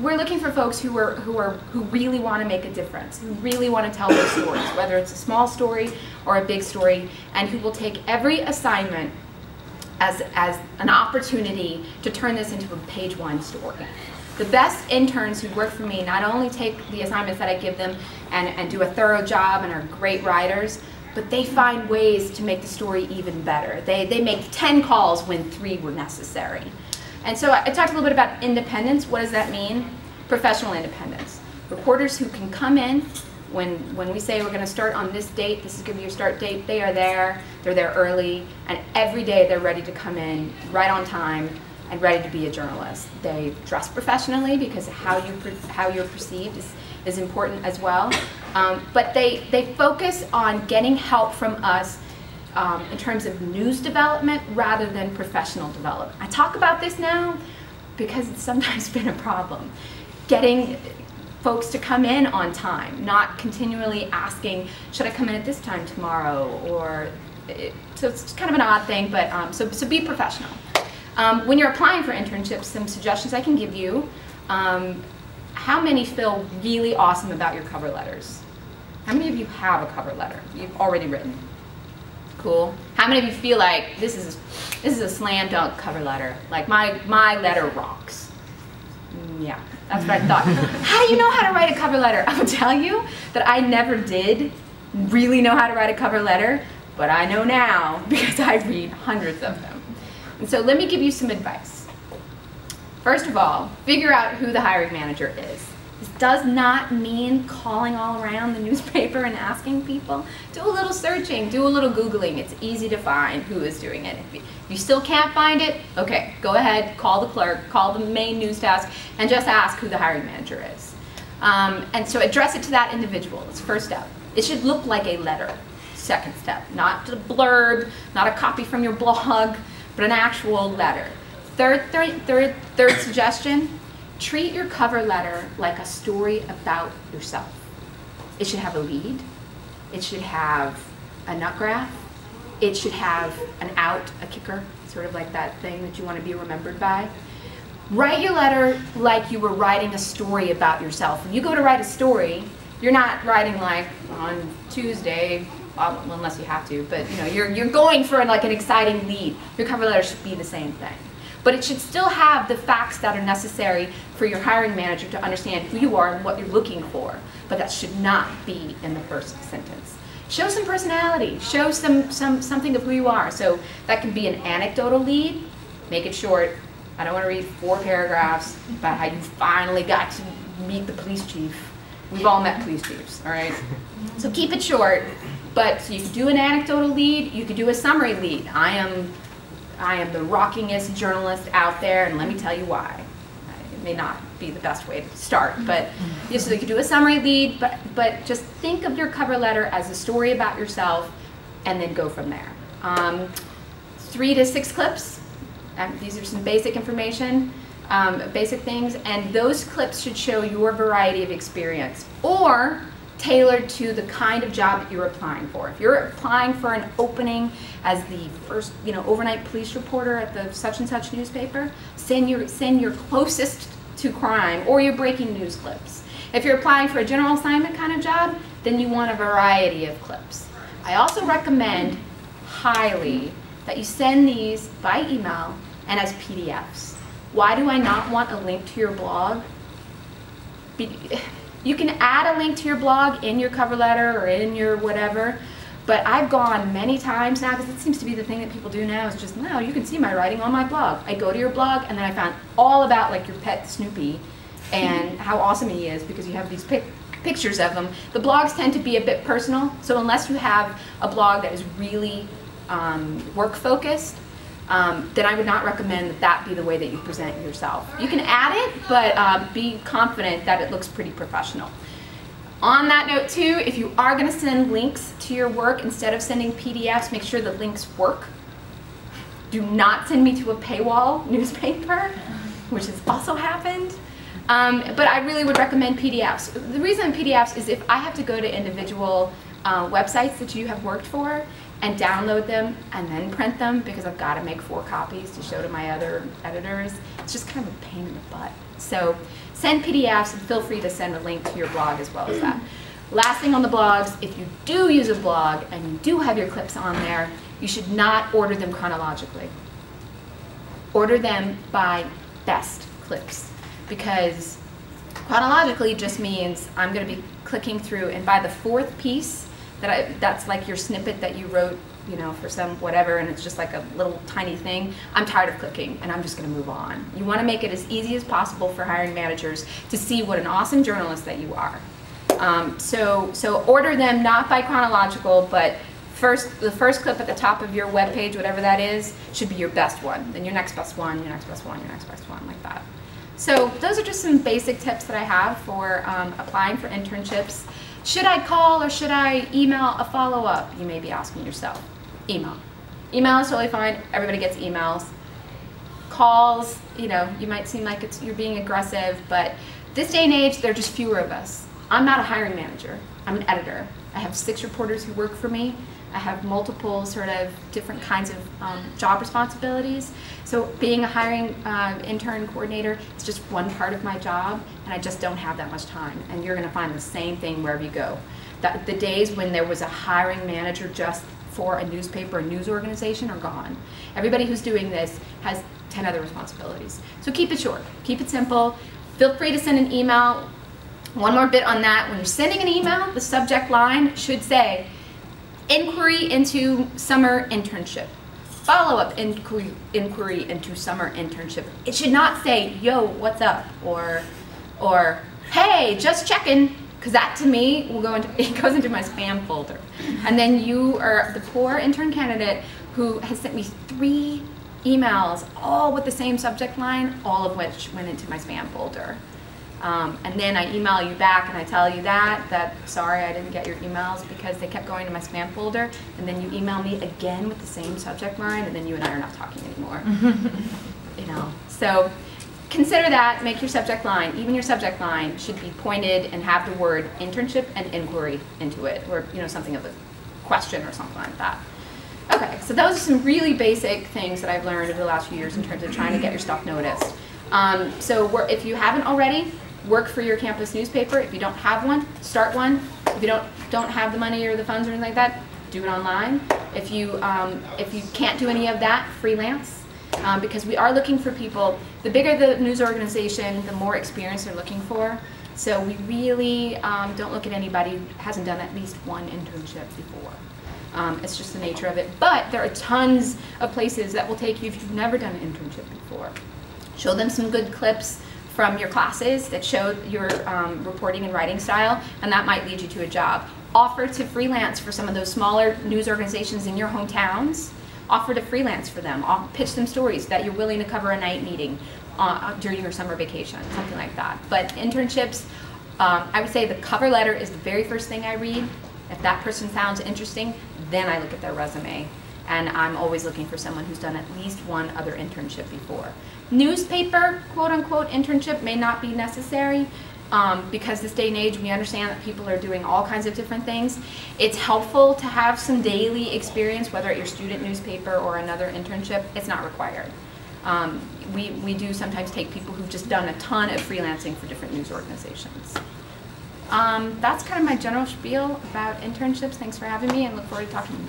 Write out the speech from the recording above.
we're looking for folks who really want to make a difference, who really want to tell their stories, whether it's a small story or a big story, and who will take every assignment as an opportunity to turn this into a page-one story. The best interns who work for me not only take the assignments that I give them and do a thorough job and are great writers, but they find ways to make the story even better. They make 10 calls when 3 were necessary. And so I talked a little bit about independence. What does that mean? Professional independence. Reporters who can come in when we say we're going to start on this date, this is going to be your start date, they are there, they're there early, and every day they're ready to come in right on time and ready to be a journalist. They dress professionally because how you're perceived is important as well. But they focus on getting help from us in terms of news development rather than professional development. I talk about this now because it's sometimes been a problem. Getting folks to come in on time, not continually asking, should I come in at this time tomorrow? So it's kind of an odd thing, but so be professional. When you're applying for internships, some suggestions I can give you. How many feel really awesome about your cover letters? How many of you have a cover letter you've already written? Cool. How many of you feel like this is a slam dunk cover letter? Like my letter rocks. Yeah, that's what I thought. How do you know how to write a cover letter? I will tell you that I never did really know how to write a cover letter, but I know now because I read hundreds of them. And so let me give you some advice. First of all, figure out who the hiring manager is. This does not mean calling all around the newspaper and asking people. Do a little searching, do a little Googling. It's easy to find who is doing it. If you still can't find it, okay, go ahead, call the clerk, call the main news desk, and just ask who the hiring manager is. And so address it to that individual. That's the first step. It should look like a letter. Second step, not a blurb, not a copy from your blog, but an actual letter. Third suggestion, treat your cover letter like a story about yourself. It should have a lead. It should have a nut graph. It should have an out, a kicker, sort of like that thing that you want to be remembered by. Write your letter like you were writing a story about yourself. When you go to write a story, you're not writing like on Tuesday, well, unless you have to, but you're going for like an exciting lead. Your cover letter should be the same thing. But it should still have the facts that are necessary for your hiring manager to understand who you are and what you're looking for. But that should not be in the first sentence. Show some personality. Show something of who you are. So that can be an anecdotal lead. Make it short. I don't want to read 4 paragraphs about how you finally got to meet the police chief. We've all met police chiefs, all right? So keep it short. But so you could do an anecdotal lead. You could do a summary lead. I am the rockingest journalist out there, and let me tell you why. It may not be the best way to start, but so you could do a summary lead, but just think of your cover letter as a story about yourself, and then go from there. 3 to 6 clips. These are some basic information, basic things, and those clips should show your variety of experience, or tailored to the kind of job that you're applying for. If you're applying for an opening as the first, overnight police reporter at the such and such newspaper, send your closest to crime or your breaking news clips. If you're applying for a general assignment kind of job, then you want a variety of clips. I also recommend highly that you send these by email and as PDFs. Why do I not want a link to your blog? You can add a link to your blog in your cover letter or in your whatever, but I've gone many times now, because it seems to be the thing that people do now, is just, no, you can see my writing on my blog. I go to your blog, and then I found all about like your pet Snoopy and how awesome he is, because you have these pictures of him. The blogs tend to be a bit personal, so unless you have a blog that is really work-focused, then I would not recommend that be the way that you present yourself. You can add it, but be confident that it looks pretty professional. On that note too, if you are going to send links to your work, instead of sending PDFs, make sure the links work. Do not send me to a paywall newspaper, which has also happened. But I really would recommend PDFs. The reason PDFs is if I have to go to individual websites that you have worked for and download them and then print them, because I've got to make 4 copies to show to my other editors, it's just kind of a pain in the butt. So Send PDFs, and feel free to send a link to your blog as well as that. Last thing on the blogs, if you do use a blog and you do have your clips on there, you should not order them chronologically. Order them by best clips, because chronologically just means I'm going to be clicking through, and by the fourth piece, that's like your snippet that you wrote, you know, for some whatever, and it's just like a little tiny thing, I'm tired of clicking and I'm just going to move on. You want to make it as easy as possible for hiring managers to see what an awesome journalist that you are. So order them not by chronological, but the first clip at the top of your web page, whatever that is, should be your best one. Then your next best one, your next best one, your next best one, like that. So those are just some basic tips that I have for applying for internships. Should I call or should I email a follow-up? You may be asking yourself. Email. Email is totally fine. Everybody gets emails. Calls, you know, you might seem like you're being aggressive, but this day and age, there are just fewer of us. I'm not a hiring manager. I'm an editor. I have 6 reporters who work for me. I have multiple sort of different kinds of job responsibilities. So being a hiring intern coordinator is just one part of my job, and I just don't have that much time. And you're going to find the same thing wherever you go. The days when there was a hiring manager just for a newspaper or news organization are gone. Everybody who's doing this has 10 other responsibilities. So keep it short, keep it simple. Feel free to send an email. One more bit on that. When you're sending an email, the subject line should say, inquiry into summer internship. Follow-up inquiry into summer internship. It should not say, yo, what's up? Or hey, just checking, because that to me will it goes into my spam folder. And then you are the poor intern candidate who has sent me 3 emails, all with the same subject line, all of which went into my spam folder. And then I email you back and I tell you that sorry I didn't get your emails because they kept going to my spam folder, and then you email me again with the same subject line, and then you and I are not talking anymore. You know, so consider that, make your subject line, even your subject line should be pointed and have the word internship and inquiry into it, or you know, something of a question or something like that. Okay, so those are some really basic things that I've learned over the last few years in terms of trying to get your stuff noticed. So if you haven't already, work for your campus newspaper. If you don't have one, start one. If you don't have the money or the funds or anything like that, do it online. If you can't do any of that, freelance. Because we are looking for people. The bigger the news organization, the more experience they're looking for. So we really don't look at anybody who hasn't done at least one internship before. It's just the nature of it. But there are tons of places that will take you if you've never done an internship before. Show them some good clips from your classes that show your reporting and writing style, and that might lead you to a job. Offer to freelance for some of those smaller news organizations in your hometowns. Offer to freelance for them. Pitch them stories that you're willing to cover a night meeting during your summer vacation, something like that. But internships, I would say the cover letter is the very first thing I read. If that person sounds interesting, then I look at their resume. And I'm always looking for someone who's done at least one other internship before. Newspaper, quote-unquote, internship may not be necessary because this day and age we understand that people are doing all kinds of different things. It's helpful to have some daily experience, whether at your student newspaper or another internship. It's not required. We do sometimes take people who've just done a ton of freelancing for different news organizations. That's kind of my general spiel about internships. Thanks for having me, and look forward to talking to you.